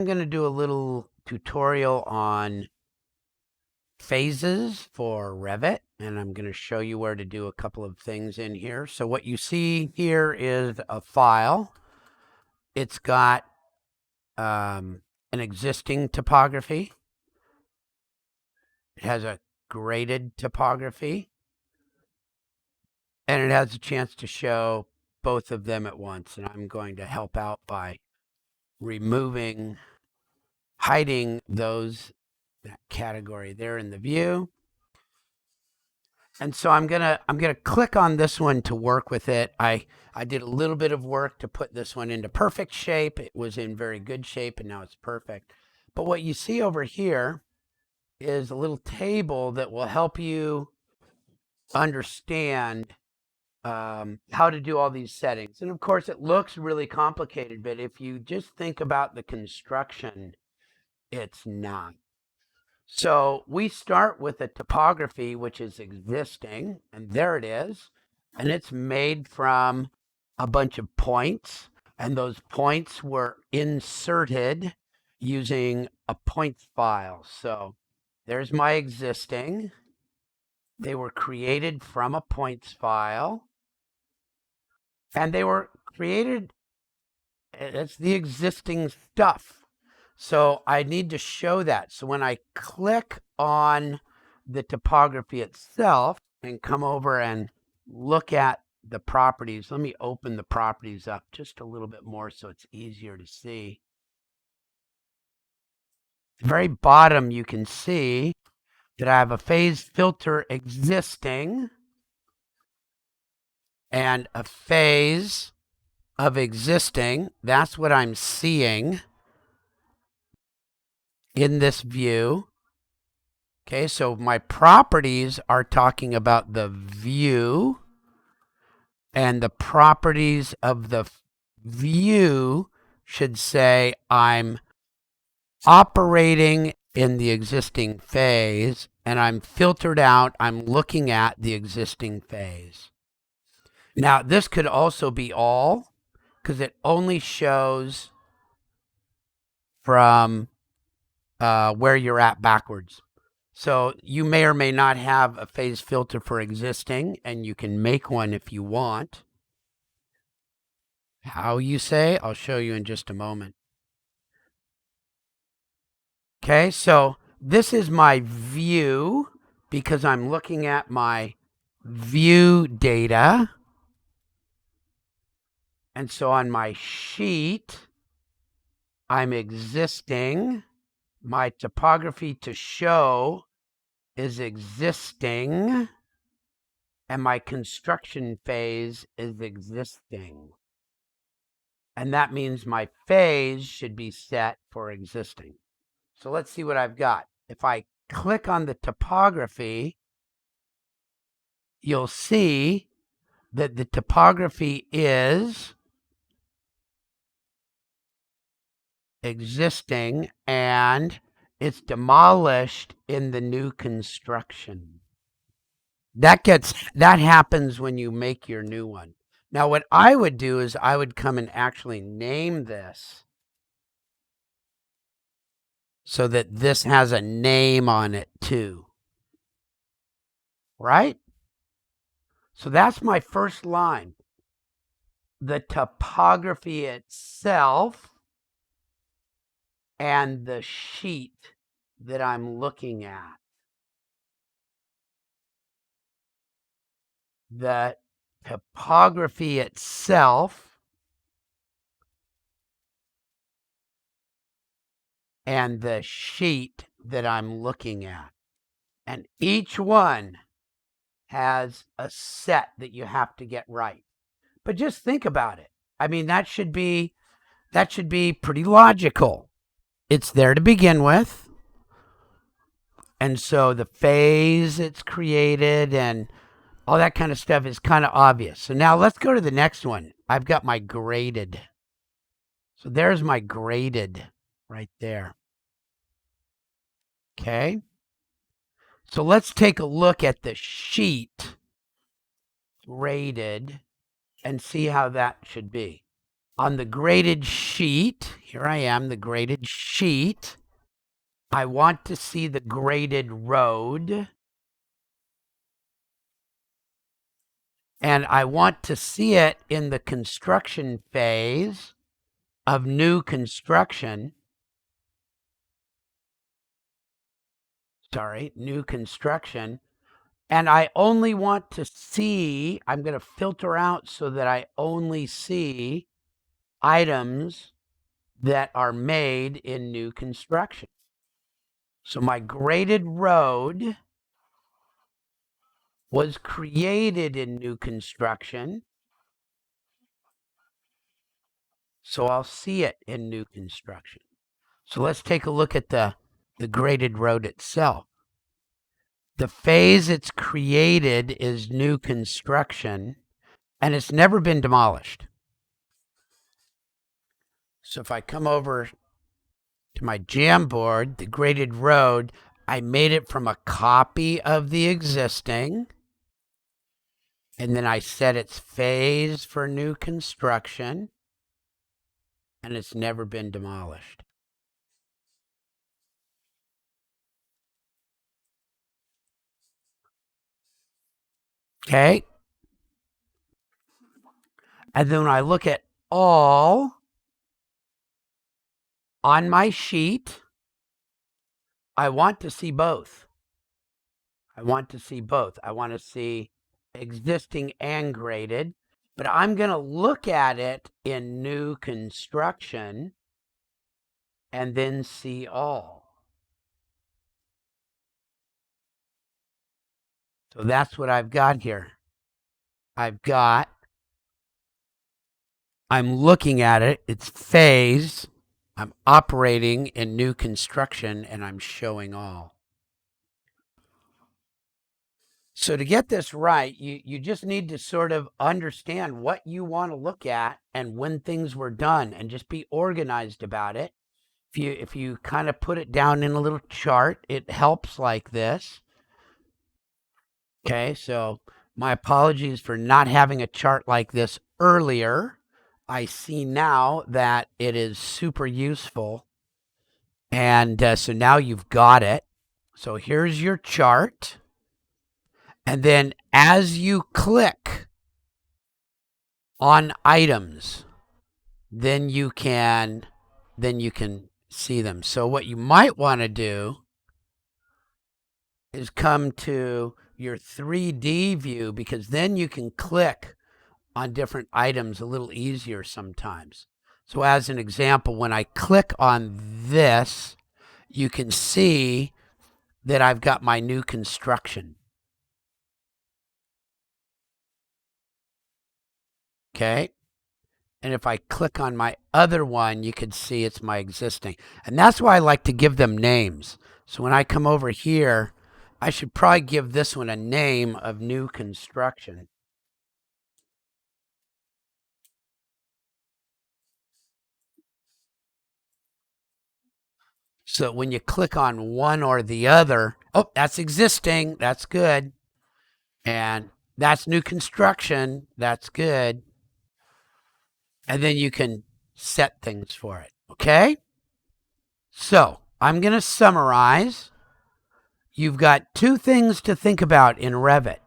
I'm going to do a little tutorial on phases for Revit, and I'm going to show you where to do a couple of things in here. So what you see here is a file. It's got an existing topography. It has a graded topography, and it has a chance to show both of them at once. And I'm going to help out by hiding that category there in the view. And so I'm gonna click on this one to work with it. I did a little bit of work to put this one into perfect shape. It was in very good shape, and now it's perfect. But what you see over here is a little table that will help you understand how to do all these settings. And of course, it looks really complicated, but if you just think about the construction, it's not. So we start with a topography, which is existing, and there it is. And it's made from a bunch of points, and those points were inserted using a points file. So there's my existing. They were created from a points file, and they were created, it's the existing stuff. So I need to show that. So when I click on the topography itself and come over and look at the properties, let me open the properties up just a little bit more so it's easier to see. At the very bottom, you can see that I have a phase filter existing and a phase of existing. That's what I'm seeing in this view. Okay, so my properties are talking about the view, and the properties of the view should say I'm operating in the existing phase, and I'm filtered out, I'm looking at the existing phase. Now, this could also be all, because it only shows from where you're at backwards. So you may or may not have a phase filter for existing, and you can make one if you want. How you say, I'll show you in just a moment. Okay, so this is my view because I'm looking at my view data. And so on my sheet, I'm existing. My topography to show is existing, and my construction phase is existing. And that means my phase should be set for existing. So let's see what I've got. If I click on the topography, you'll see that the topography is existing, and it's demolished in the new construction. That happens when you make your new one. Now, what I would do is I would come and actually name this so that this has a name on it too. Right? So that's my first line. The topography itself and the sheet that I'm looking at. The topography itself and the sheet that I'm looking at. And each one has a set that you have to get right. But just think about it. I mean, that should be pretty logical. It's there to begin with. And so the phase it's created and all that kind of stuff is kind of obvious. So now let's go to the next one. I've got my graded. So there's my graded right there. Okay. So let's take a look at the sheet graded and see how that should be. on the graded sheet, here I am, the graded sheet, I want to see the graded road. And I want to see it in the construction phase of new construction. New construction. And I only want to see, I'm going to filter out so that I only see items that are made in new construction. So my graded road was created in new construction. So I'll see it in new construction. So let's take a look at the graded road itself. The phase it's created is new construction, and it's never been demolished. So if I come over to my Jamboard, the graded road, I made it from a copy of the existing, and then I set its phase for new construction, and it's never been demolished. Okay? And then when I look at all on my sheet, I want to see both. I want to see both. I want to see existing and graded, but I'm going to look at it in new construction and then see all. So that's what I've got here. I'm looking at it, it's phase, I'm operating in new construction, and I'm showing all. So to get this right, you just need to sort of understand what you want to look at and when things were done, and just be organized about it. If you kind of put it down in a little chart, it helps like this. Okay, so my apologies for not having a chart like this earlier. I see now that it is super useful. And so now you've got it. So here's your chart. And then as you click on items, then you can see them. So what you might want to do is come to your 3D view, because then you can click on different items a little easier sometimes. So as an example, when I click on this, you can see that I've got my new construction. Okay. And if I click on my other one, you can see it's my existing. And that's why I like to give them names. So when I come over here, I should probably give this one a name of new construction. So when you click on one or the other, oh, that's existing, that's good. And that's new construction, that's good. And then you can set things for it, okay? So I'm going to summarize. You've got two things to think about in Revit.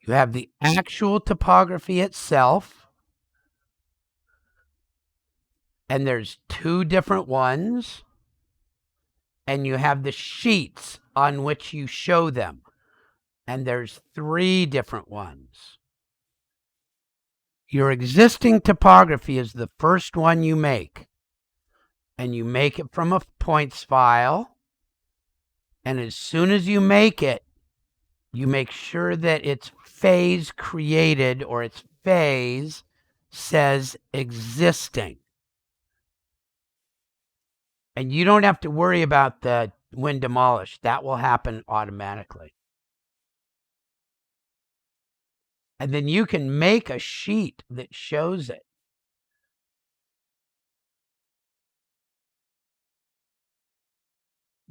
You have the actual topography itself, and there's two different ones, and you have the sheets on which you show them, and there's three different ones. Your existing topography is the first one you make, and you make it from a points file, and as soon as you make it, you make sure that its phase created, or its phase says existing. And you don't have to worry about the when demolished. That will happen automatically. And then you can make a sheet that shows it.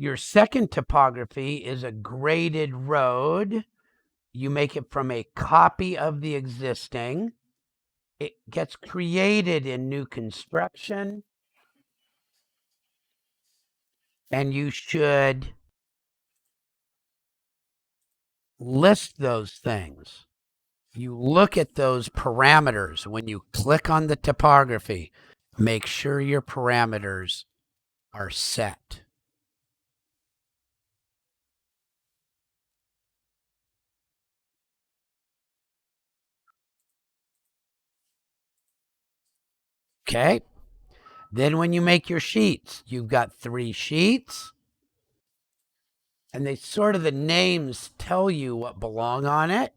Your second topography is a graded road. You make it from a copy of the existing. it gets created in new construction, and you should list those things. You look at those parameters when you click on the topography. Make sure your parameters are set. Okay? Then when you make your sheets, you've got 3 sheets, and they sort of, the names tell you what belong on it.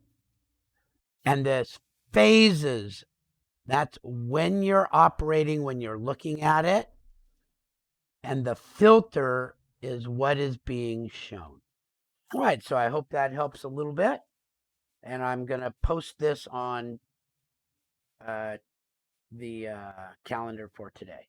And the phases, that's when you're operating, when you're looking at it. And the filter is what is being shown. All right, so I hope that helps a little bit. And I'm going to post this on the calendar for today.